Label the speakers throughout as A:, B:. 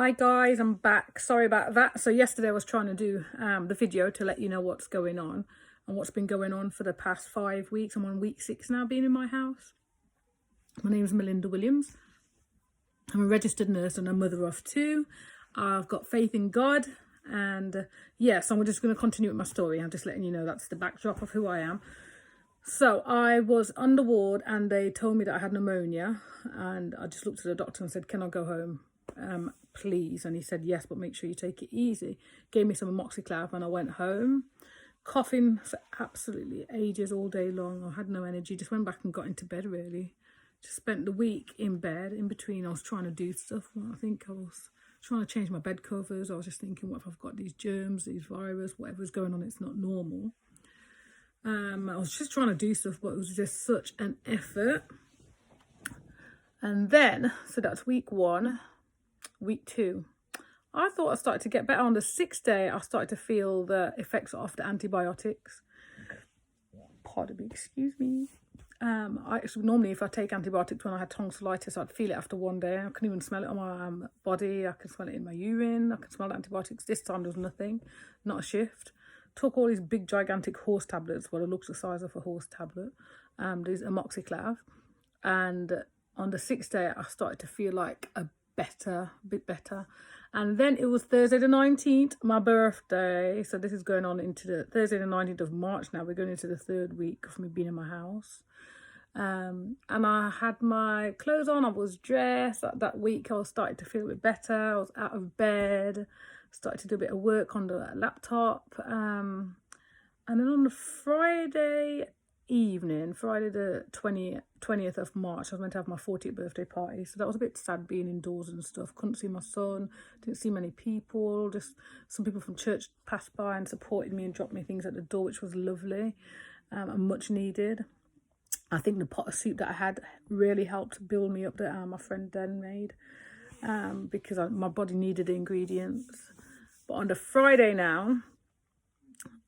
A: Hi guys, I'm back. Sorry about that. So yesterday I was trying to do the video to let you know what's going on and what's been going on for the past 5 weeks. I'm on week 6 now being in my house. My name is Melinda Williams. I'm a registered nurse and a mother of 2. I've got faith in God, and so I'm just going to continue with my story. I'm just letting you know that's the backdrop of who I am. So I was on the ward and they told me that I had pneumonia, and I just looked at the doctor and said, can I go home? Please. And he said, yes, but make sure you take it easy. Gave me some amoxiclav and I went home, coughing for absolutely ages all day long. I had no energy, just went back and got into bed really. Just spent the week in bed. In between I was trying to do stuff. I think I was trying to change my bed covers. I was just thinking, what if I've got these germs, these virus, whatever's going on, it's not normal. I was just trying to do stuff, but it was just such an effort. And then, so that's week 1. Week 2, I thought I started to get better. On the 6th day, I started to feel the effects of the antibiotics. Pardon me, excuse me. Normally, if I take antibiotics when I had tonsillitis, I'd feel it after 1 day. I couldn't even smell it on my body. I could smell it in my urine. I could smell the antibiotics. This time there was nothing, not a shift. Took all these big, gigantic horse tablets. Well, it looks the size of a horse tablet. These amoxiclav. And on the 6th day, I started to feel like a bit better. And then it was Thursday the 19th, my birthday. So this is going on into the Thursday the 19th of March now. We're going into the 3rd week of me being in my house. And I had my clothes on. I was dressed. That week I was starting to feel a bit better. I was out of bed. Started to do a bit of work on the laptop. And then on the Friday evening, Friday the 20th of March, I was meant to have my 40th birthday party. So that was a bit sad being indoors and stuff. Couldn't see my son, didn't see many people. Just some people from church passed by and supported me and dropped me things at the door, which was lovely and much needed. I think the pot of soup that I had really helped build me up that my friend Dan made, because my body needed the ingredients. But on the Friday now,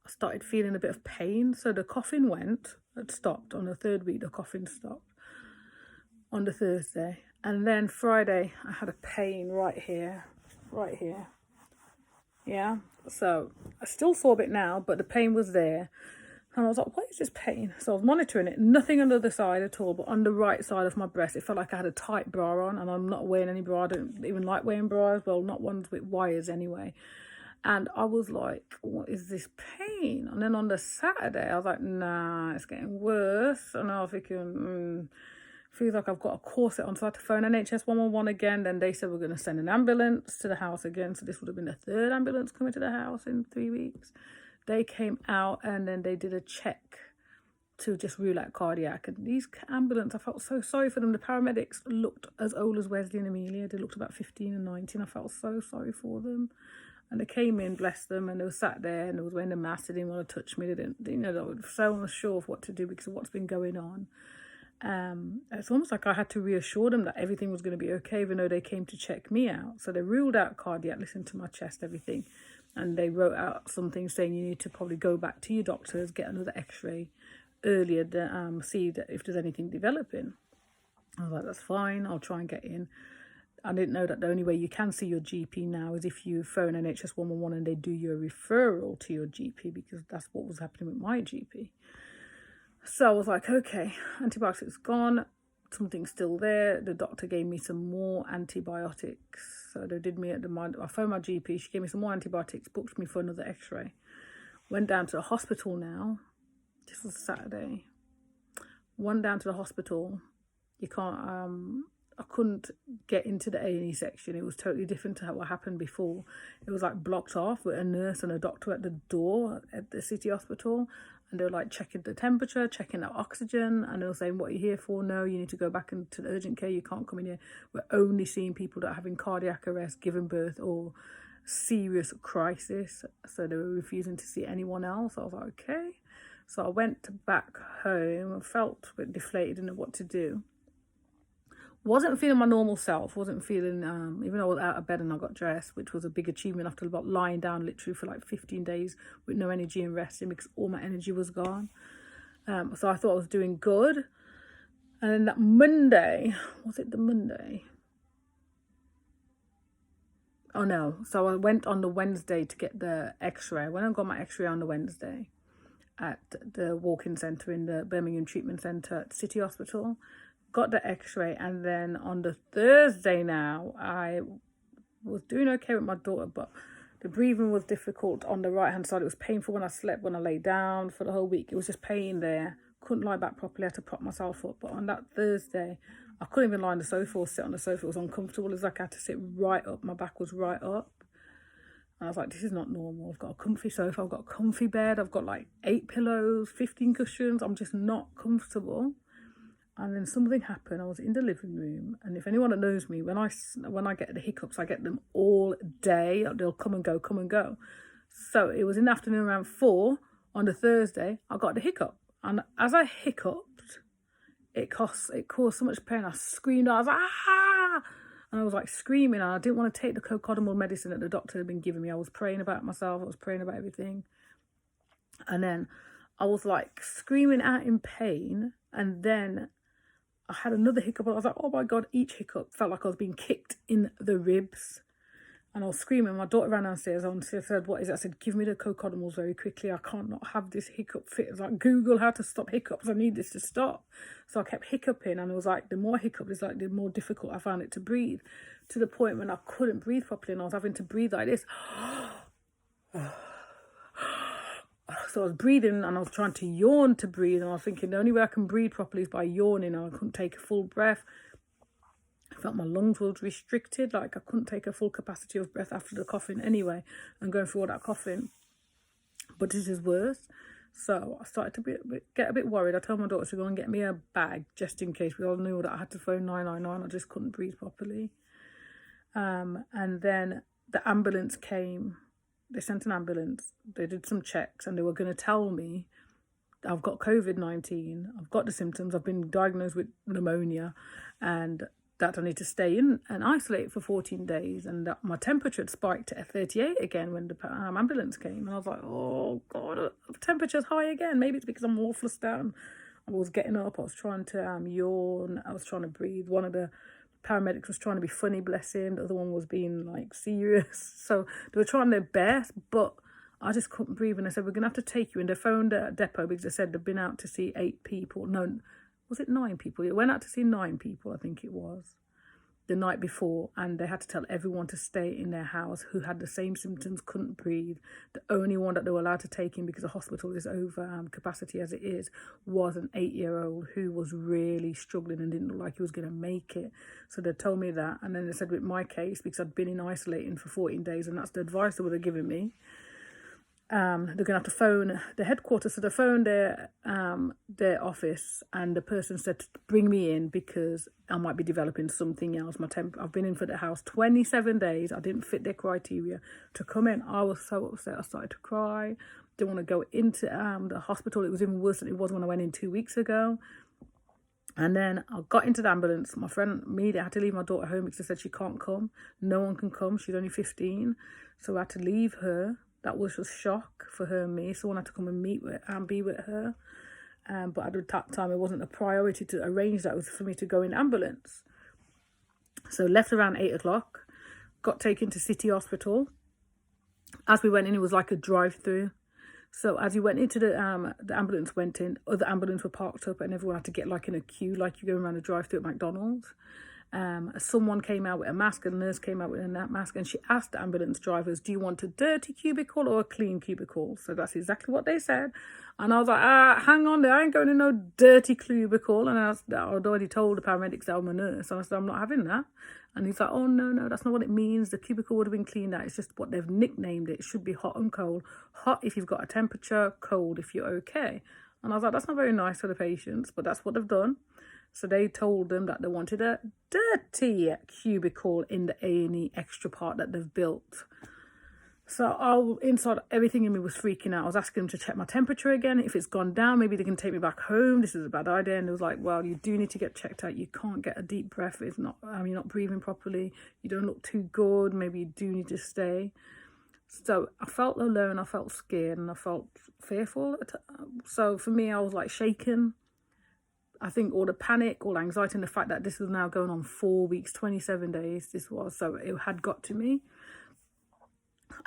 A: I started feeling a bit of pain. So the coughing it stopped. On the 3rd week, the coughing stopped on the Thursday. And then Friday, I had a pain right here. Yeah, so I still saw a bit now, but the pain was there. And I was like, what is this pain? So I was monitoring it. Nothing on the other side at all, but on the right side of my breast, it felt like I had a tight bra on, and I'm not wearing any bra. I don't even like wearing bras. Well, not ones with wires anyway. And I was like, what is this pain? And then on the Saturday, I was like, nah, it's getting worse. And I was thinking, feels like I've got a corset on. So I had to phone NHS 111 again. Then they said we're going to send an ambulance to the house again. So this would have been the 3rd ambulance coming to the house in 3 weeks. They came out and then they did a check to just rule out cardiac. And these ambulance, I felt so sorry for them. The paramedics looked as old as Wesley and Amelia. They looked about 15 and 19. I felt so sorry for them. And they came in, bless them, and they were sat there and they was wearing a mask. They didn't want to touch me. They didn't, they were so unsure of what to do because of what's been going on. It's almost like I had to reassure them that everything was going to be okay, even though they came to check me out. So they ruled out cardiac, listened to my chest, everything. And they wrote out something saying you need to probably go back to your doctors, get another x-ray earlier to see that if there's anything developing. I was like, that's fine, I'll try and get in. I didn't know that the only way you can see your GP now is if you phone NHS 111 and they do your referral to your GP, because that's what was happening with my GP. So I was like, okay, antibiotics gone, something's still there. The doctor gave me some more antibiotics. So they did me I phoned my GP, she gave me some more antibiotics, booked me for another x-ray. Went down to the hospital now. This was Saturday. Went down to the hospital. You can't, I couldn't get into the A&E section. It was totally different to what happened before. It was like blocked off with a nurse and a doctor at the door at the city hospital. And they were like checking the temperature, checking the oxygen. And they were saying, what are you here for? No, you need to go back into the urgent care. You can't come in here. We're only seeing people that are having cardiac arrest, giving birth, or serious crisis. So they were refusing to see anyone else. I was like, okay. So I went back home. I felt a bit deflated, didn't know what to do. Wasn't feeling my normal self. Wasn't feeling, even though I was out of bed and I got dressed, which was a big achievement after about lying down literally for like 15 days with no energy and resting because all my energy was gone. So I thought I was doing good. And then that Monday, was it the Monday? Oh no. So I went on the Wednesday to get the x-ray. When I got my x-ray on the Wednesday at the walk-in centre in the Birmingham Treatment Centre at City Hospital, got the x-ray, and then on the Thursday now, I was doing okay with my daughter, but the breathing was difficult on the right-hand side. It was painful when I slept, when I lay down for the whole week. It was just pain there. Couldn't lie back properly. I had to prop myself up. But on that Thursday, I couldn't even lie on the sofa or sit on the sofa. It was uncomfortable. It was like I had to sit right up. My back was right up. And I was like, this is not normal. I've got a comfy sofa. I've got a comfy bed. I've got like 8 pillows, 15 cushions. I'm just not comfortable. And then something happened. I was in the living room, and if anyone that knows me, when I get the hiccups, I get them all day. They'll come and go, come and go. So it was in the afternoon around 4 on the Thursday, I got the hiccup. And as I hiccuped, it caused so much pain. I screamed. I was like, ah! And I was like screaming, and I didn't want to take the cocodamol medicine that the doctor had been giving me. I was praying about myself. I was praying about everything. And then I was like screaming out in pain, and then I had another hiccup. I was like, oh my God, each hiccup felt like I was being kicked in the ribs. And I was screaming. My daughter ran downstairs and she said, what is it? I said, give me the cocodamols very quickly. I can't not have this hiccup fit. It's like, Google how to stop hiccups. I need this to stop. So I kept hiccuping, and it was like, the more I hiccuped, it's like the more difficult I found it to breathe, to the point when I couldn't breathe properly, and I was having to breathe like this. So I was breathing, and I was trying to yawn to breathe, and I was thinking the only way I can breathe properly is by yawning, and I couldn't take a full breath. I felt my lungs were restricted, like I couldn't take a full capacity of breath after the coughing anyway, and going through all that coughing. But this is worse. So I started to get a bit worried. I told my daughter to go and get me a bag just in case. We all knew that I had to phone 999. I just couldn't breathe properly. And then the ambulance came. They sent an ambulance. They did some checks, and they were going to tell me I've got COVID-19. I've got the symptoms. I've been diagnosed with pneumonia, and that I need to stay in and isolate for 14 days. And that my temperature had spiked to 38 again when the ambulance came. And I was like, oh God, the temperature's high again. Maybe it's because I'm all flustered out. I was getting up. I was trying to yawn. I was trying to breathe. One of the paramedics was trying to be funny, bless him. The other one was being like serious. So they were trying their best, but I just couldn't breathe. And they said, we're going to have to take you. And they phoned a depot because they said they'd been out to see 8 people. No, was it 9 people? It went out to see 9 people, I think it was, the night before. And they had to tell everyone to stay in their house who had the same symptoms, couldn't breathe. The only one that they were allowed to take in, because the hospital is over capacity as it is, was an 8-year-old who was really struggling and didn't look like he was going to make it. So they told me that. And then they said with my case, because I'd been in isolating for 14 days, and that's the advice they would have given me, they're going to have to phone the headquarters. So they phoned their office, and the person said to bring me in because I might be developing something else. I've been in for the house 27 days. I didn't fit their criteria to come in. I was so upset. I started to cry. Didn't want to go into the hospital. It was even worse than it was when I went in 2 weeks ago. And then I got into the ambulance. My friend immediately had to leave my daughter home because they said she can't come. No one can come. She's only 15. So I had to leave her. That was a shock for her and me. Someone had to come and meet with and be with her. But at that time, it wasn't a priority to arrange that. It was for me to go in ambulance. So left around 8 o'clock. Got taken to City Hospital. As we went in, it was like a drive-through. So as you went into the ambulance went in, other ambulance were parked up, and everyone had to get like in a queue, like you go around a drive-through at McDonald's. Someone came out with a mask, and a nurse came out with a mask, and she asked the ambulance drivers, do you want a dirty cubicle or a clean cubicle? So that's exactly what they said. And I was like, hang on there, I ain't going in no dirty cubicle. And I'd already told the paramedics that I'm a nurse, and I said, I'm not having that. And he's like, oh no, that's not what it means. The cubicle would have been cleaned out. It's just what they've nicknamed it. It should be hot and cold. Hot if you've got a temperature, cold if you're okay. And I was like, that's not very nice for the patients, but that's what they've done. So they told them that they wanted a dirty cubicle in the A&E extra part that they've built. So inside, everything in me was freaking out. I was asking them to check my temperature again. If it's gone down, maybe they can take me back home. This is a bad idea. And they was like, well, you do need to get checked out. You can't get a deep breath. It's not, you're not breathing properly. You don't look too good. Maybe you do need to stay. So I felt alone. I felt scared, and I felt fearful. So for me, I was like shaken. I think all the panic, all the anxiety, and the fact that this was now going on 4 weeks, 27 days, so it had got to me.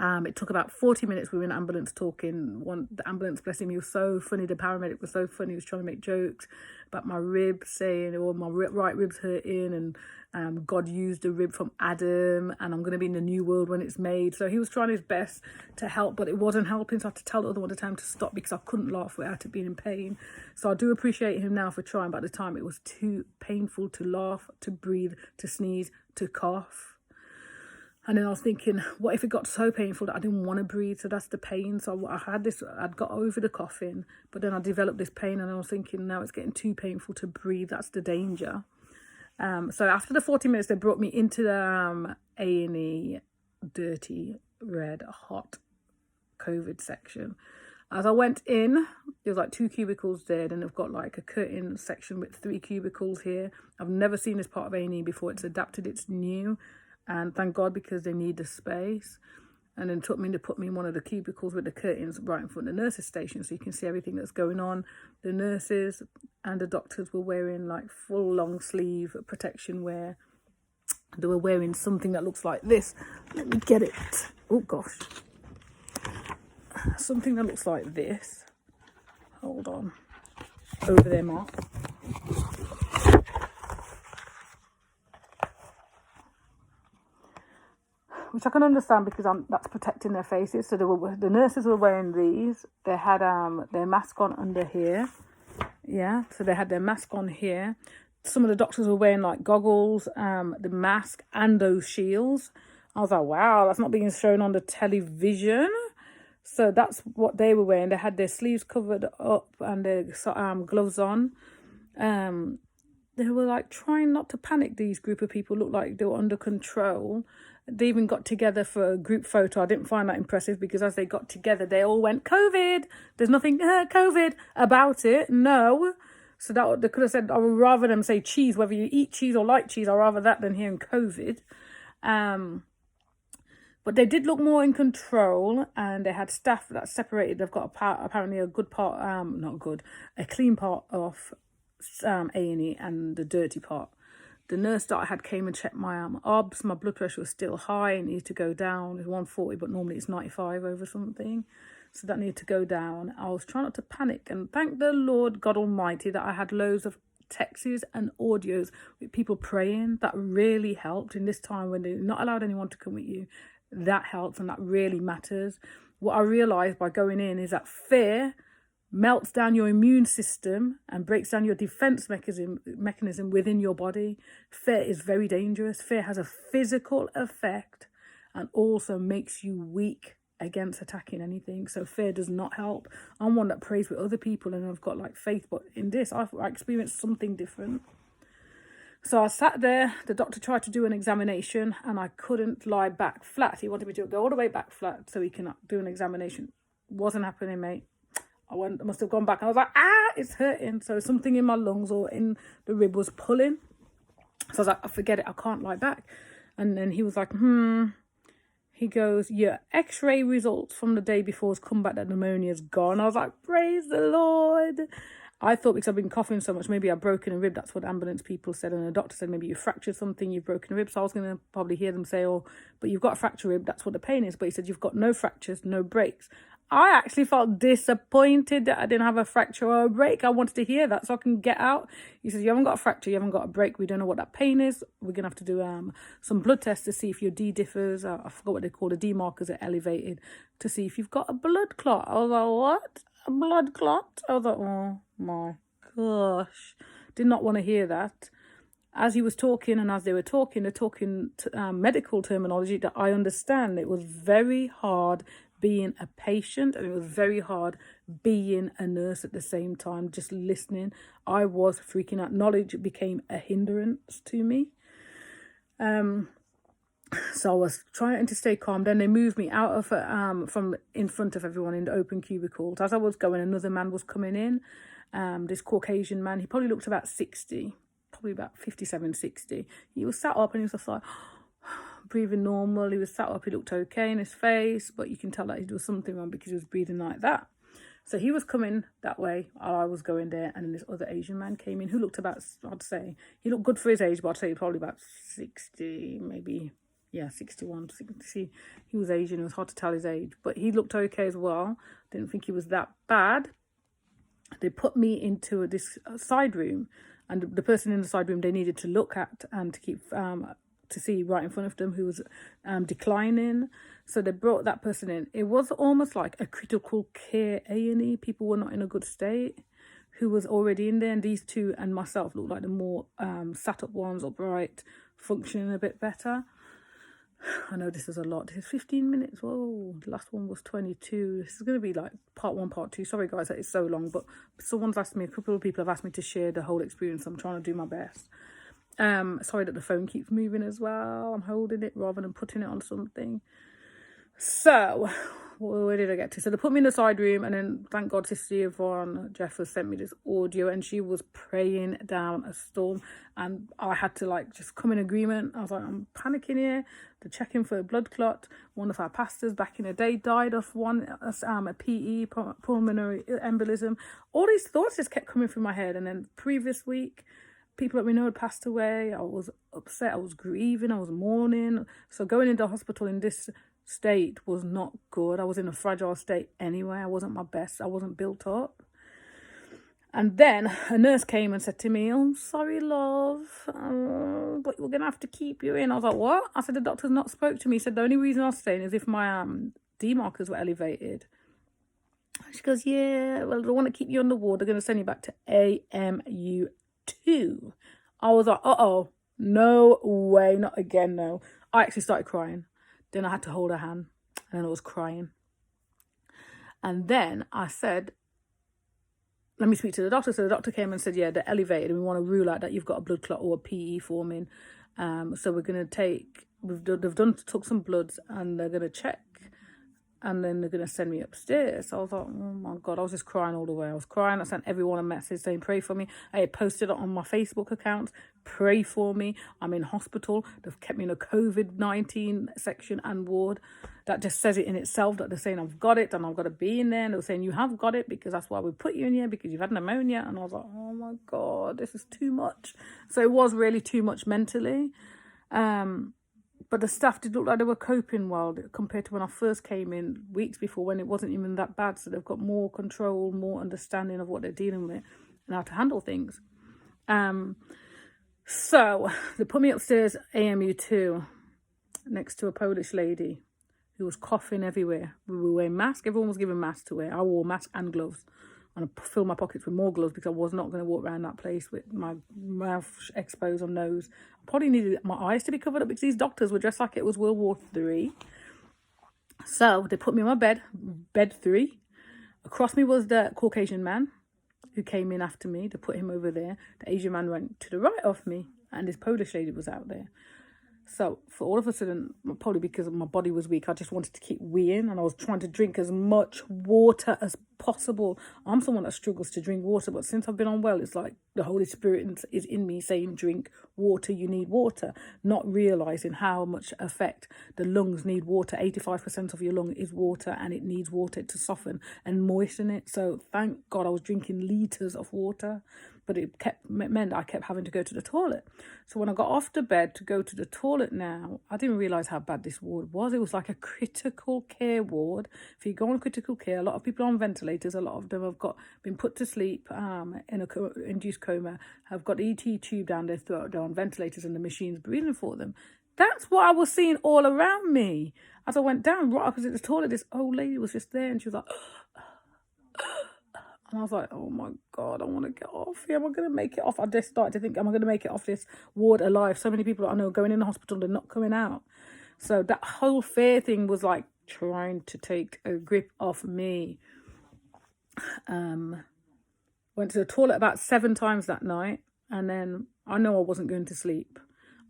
A: It took about 40 minutes. We were in an ambulance talking. The ambulance, bless him, he was so funny. The paramedic was so funny. He was trying to make jokes about my ribs, saying, oh, my right rib's hurting, and God used a rib from Adam, and I'm going to be in the new world when it's made. So he was trying his best to help, but it wasn't helping. So I had to tell the other one at the time to stop because I couldn't laugh without it being in pain. So I do appreciate him now for trying, but at the time it was too painful to laugh, to breathe, to sneeze, to cough. And then I was thinking, what if it got so painful that I didn't want to breathe? So that's the pain. So I had this, I'd got over the coughing, but then I developed this pain, and I was thinking, now it's getting too painful to breathe. That's the danger. So after the 40 minutes, they brought me into the A&E dirty, red, hot COVID section. As I went in, there was like 2 cubicles there, and they've got like a curtain section with 3 cubicles here. I've never seen this part of A&E before. It's adapted, it's new. And thank God, because they need the space. And then took me to put me in one of the cubicles with the curtains right in front of the nurses' station, so you can see everything that's going on. The nurses and the doctors were wearing like full long sleeve protection wear. They were wearing something that looks like this. Let me get it. Oh gosh. Something that looks like this. Hold on. Over there, Mark. Which I can understand, because that's protecting their faces. So the nurses were wearing these. They had their mask on under here. Yeah, so they had their mask on here. Some of the doctors were wearing like goggles, the mask and those shields. I was like, wow, that's not being shown on the television. So that's what they were wearing. They had their sleeves covered up and their gloves on. They were like trying not to panic. These group of people looked like they were under control. They even got together for a group photo. I didn't find that impressive, because as they got together, they all went, COVID. There's nothing COVID about it. No. So that they could have said, I would rather them say cheese, whether you eat cheese or like cheese. I'd rather that than hearing COVID. But they did look more in control, and they had staff that separated. They've got apparently a good part, a clean part of A&E and the dirty part. The nurse that I had came and checked my obs. My blood pressure was still high. It needed to go down. It's 140, but normally it's 95 over something. So that needed to go down. I was trying not to panic. And thank the Lord God Almighty that I had loads of texts and audios with people praying. That really helped in this time when they're not allowed anyone to come with you. That helps, and that really matters. What I realised by going in is that fear melts down your immune system and breaks down your defense mechanism within your body. Fear is very dangerous. Fear has a physical effect and also makes you weak against attacking anything. So fear does not help. I'm one that prays with other people, and I've got like faith, but in this I experienced something different. So I sat there. The doctor tried to do an examination, and I couldn't lie back flat. He wanted me to go all the way back flat so he can do an examination. Wasn't happening, mate. I must have gone back. I was like, it's hurting. So something in my lungs or in the rib was pulling. So I was like, I forget it. I can't lie back. And then he was like, He goes, your x-ray results from the day before has come back that pneumonia's gone. I was like, praise the Lord. I thought because I've been coughing so much, maybe I've broken a rib. That's what ambulance people said. And the doctor said, maybe you fractured something, you've broken a rib. So I was going to probably hear them say, oh, but you've got a fractured rib. That's what the pain is. But he said, you've got no fractures, no breaks. I actually felt disappointed that I didn't have a fracture or a break. I wanted to hear that so I can get out. He says, you haven't got a fracture, you haven't got a break. We don't know what that pain is. We're going to have to do some blood tests to see if your D differs. I forgot what they call the D markers are elevated, to see if you've got a blood clot. I was like, what? A blood clot? I was like, oh my gosh. Did not want to hear that. As he was talking and as they were talking, they're talking medical terminology that I understand. It was very hard being a patient, and it was very hard being a nurse at the same time, just listening. I was freaking out. Knowledge became a hindrance to me. So I was trying to stay calm. Then they moved me out of from in front of everyone in the open cubicles. As I was going, another man was coming in. This Caucasian man, he probably looked about 60, probably about 57, 60. He was sat up and he was just like breathing normal. He was sat up, he looked okay in his face, but you can tell that he was something wrong because he was breathing like that. So he was coming that way while I was going there, and then this other Asian man came in who looked about, I'd say, he looked good for his age, but I'd say probably about 60, maybe, Yeah, 61. See, he was Asian. It was hard to tell his age. But he looked okay as well. Didn't think he was that bad. They put me into this side room. And the person in the side room they needed to look at and to keep to see right in front of them who was declining. So they brought that person in. It was almost like a critical care A&E. People were not in a good state who was already in there. And these two and myself looked like the more sat up ones, upright, functioning a bit better. I know this is a lot. This is 15 minutes. Whoa, the last one was 22. This is going to be like part 1, part 2. Sorry, guys, that is so long. But someone's asked me, a couple of people have asked me to share the whole experience. I'm trying to do my best. Sorry that the phone keeps moving as well. I'm holding it rather than putting it on something. So, where did I get to? So they put me in the side room, and then thank God Sister Yvonne Jeffers sent me this audio, and she was praying down a storm, and I had to like just come in agreement. I was like, I'm panicking here. They're checking for a blood clot. One of our pastors back in the day died of a PE, pulmonary embolism. All these thoughts just kept coming through my head, and then previous week, people that we know had passed away. I was upset. I was grieving. I was mourning. So going into hospital in this state was not good. I was in a fragile state anyway. I wasn't my best. I wasn't built up. And then a nurse came and said to me, "Oh, I'm sorry, love, but we're going to have to keep you in." I was like, "What?" I said, "The doctor's not spoke to me." He said, "The only reason I was staying is if my D markers were elevated." She goes, "Yeah, well, they want to keep you on the ward. They're going to send you back to AMU2. I was like, uh-oh, no way, not again, no. I actually started crying. Then I had to hold her hand, and then I was crying. And then I said, let me speak to the doctor. So the doctor came and said, yeah, they're elevated, and we want to rule out that you've got a blood clot or a PE forming. So we're going to took some bloods, and they're going to check, and then they're going to send me upstairs. So I was like, oh my God, I was just crying all the way. I was crying. I sent everyone a message saying, pray for me. I had posted it on my Facebook account. Pray for me. I'm in hospital. They've kept me in a COVID-19 section and ward. That just says it in itself that they're saying I've got it and I've got to be in there. And they're saying you have got it because that's why we put you in here, because you've had pneumonia. And I was like, oh my God, this is too much. So it was really too much mentally. But the staff did look like they were coping well compared to when I first came in weeks before, when it wasn't even that bad. So they've got more control, more understanding of what they're dealing with and how to handle things. So they put me upstairs, AMU2, next to a Polish lady who was coughing everywhere. We were wearing masks. Everyone was given masks to wear. I wore masks and gloves. And I filled my pockets with more gloves because I was not going to walk around that place with my mouth exposed or nose. I probably needed my eyes to be covered up because these doctors were dressed like it was World War III. So they put me on my bed 3. Across me was the Caucasian man who came in after me. They put him over there. The Asian man went to the right of me, and this Polish lady was out there. So for all of a sudden, probably because my body was weak, I just wanted to keep weeing, and I was trying to drink as much water as possible. I'm someone that struggles to drink water, but since I've been on well, it's like the Holy Spirit is in me saying, drink water, you need water, not realising how much effect the lungs need water. 85% of your lung is water, and it needs water to soften and moisten it. So thank God I was drinking litres of water. But it meant I kept having to go to the toilet. So when I got off the bed to go to the toilet now, I didn't realise how bad this ward was. It was like a critical care ward. If you go on critical care, a lot of people are on ventilators. A lot of them have been put to sleep in a induced coma, have got ET tube down their throat. They're on ventilators and the machine's breathing for them. That's what I was seeing all around me. As I went down right opposite the toilet, this old lady was just there, and she was like... And I was like, oh my God, I want to get off here. Am I going to make it off? I just started to think, am I going to make it off this ward alive? So many people I know going in the hospital, they're not coming out. So that whole fear thing was like trying to take a grip off me. Went to the toilet about 7 times that night. And then I know I wasn't going to sleep.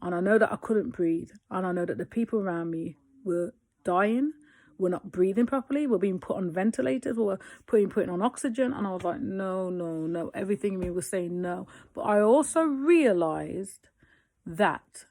A: And I know that I couldn't breathe. And I know that the people around me were dying. We're not breathing properly. We're being put on ventilators. We're putting on oxygen. And I was like, no. Everything in me was saying no. But I also realised that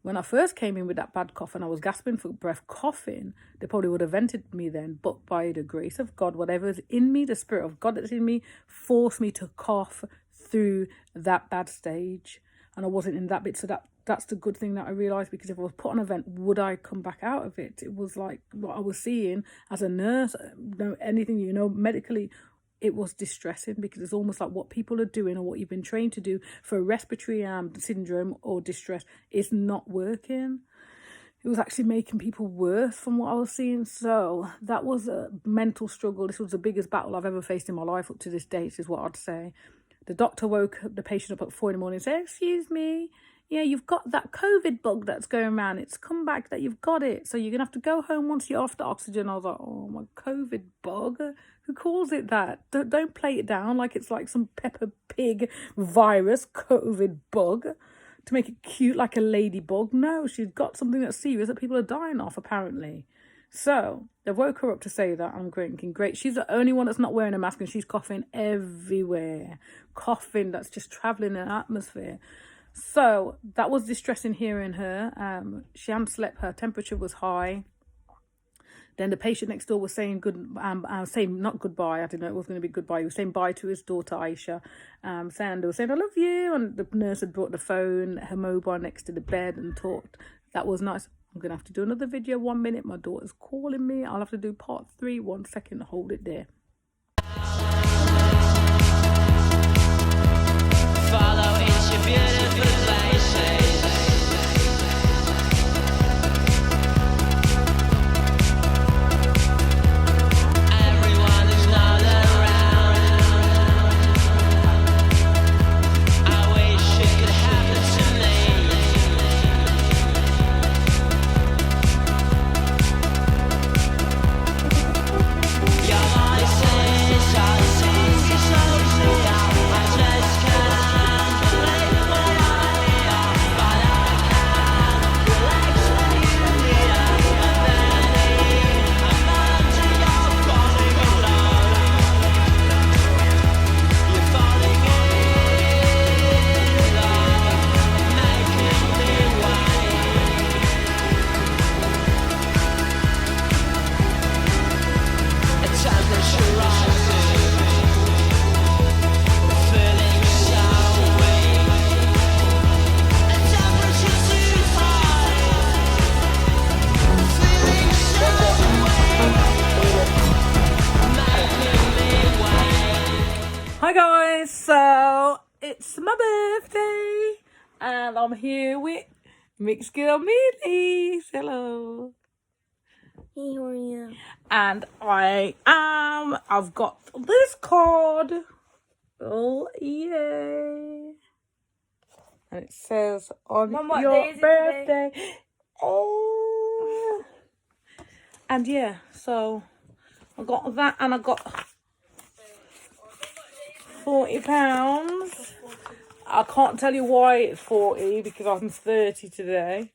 A: when I first came in with that bad cough and I was gasping for breath, coughing, they probably would have vented me then. But by the grace of God, whatever is in me, the Spirit of God that's in me, forced me to cough through that bad stage. And I wasn't in that bit. So that that's the good thing that I realised, because if I was put on an event, would I come back out of it? It was like what I was seeing as a nurse, anything, medically, it was distressing, because it's almost like what people are doing or what you've been trained to do for a respiratory syndrome or distress is not working. It was actually making people worse from what I was seeing. So that was a mental struggle. This was the biggest battle I've ever faced in my life up to this date, is what I'd say. The doctor woke the patient up at 4 a.m. and said, "Excuse me, yeah, you've got that COVID bug that's going around. It's come back that you've got it. So you're going to have to go home once you're off the oxygen." I was like, oh, my COVID bug? Who calls it that? Don't play it down like it's like some Peppa Pig virus, COVID bug, to make it cute like a ladybug. No, she's got something that's serious that people are dying of, apparently. So they woke her up to say that. I'm thinking, great. She's the only one that's not wearing a mask, and she's coughing everywhere. Coughing that's just travelling in the atmosphere. So that was distressing hearing her. She hadn't slept. Her temperature was high. Then the patient next door was saying saying not goodbye. I didn't know it was going to be goodbye. He was saying bye to his daughter Aisha. They was saying, "I love you," and the nurse had brought the phone, her mobile, next to the bed and talked. That was nice. I'm gonna have to do another video. 1 minute. My daughter's calling me. I'll have to do part 3. 1 second. Hold it there. Follow into beautiful places. Hi guys, so it's my birthday and I'm here with Mixed Girl Meatley. Hello.
B: Hey, how are you?
A: And I've got this card. Oh yay. And it says on
B: Mom,
A: your birthday. Oh. And yeah, so I got that, and I got £40. I can't tell you why it's 40, because I'm 30 today.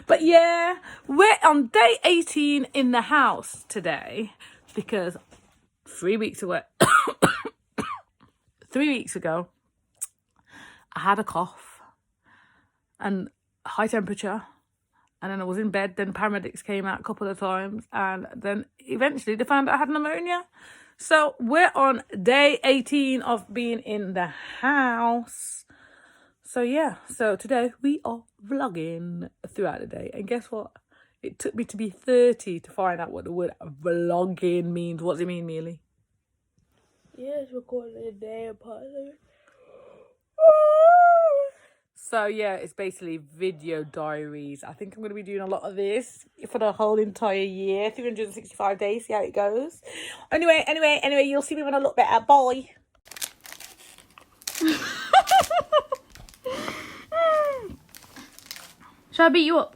A: But yeah, we're on day 18 in the house today, because 3 weeks ago 3 weeks ago I had a cough and high temperature, and then I was in bed. Then paramedics came out a couple of times, and then eventually they found out I had pneumonia. So we're on day 18 of being in the house. So yeah, so today we are vlogging throughout the day. And guess what? It took me to be 30 to find out what the word vlogging means. What does it mean, Mealy?
B: Yeah, it's recording a day apart.
A: So yeah, it's basically video diaries. I think I'm going to be doing a lot of this for the whole entire year, 365 days, see how it goes. Anyway, you'll see me when I look better. Bye.
B: Shall I beat you up?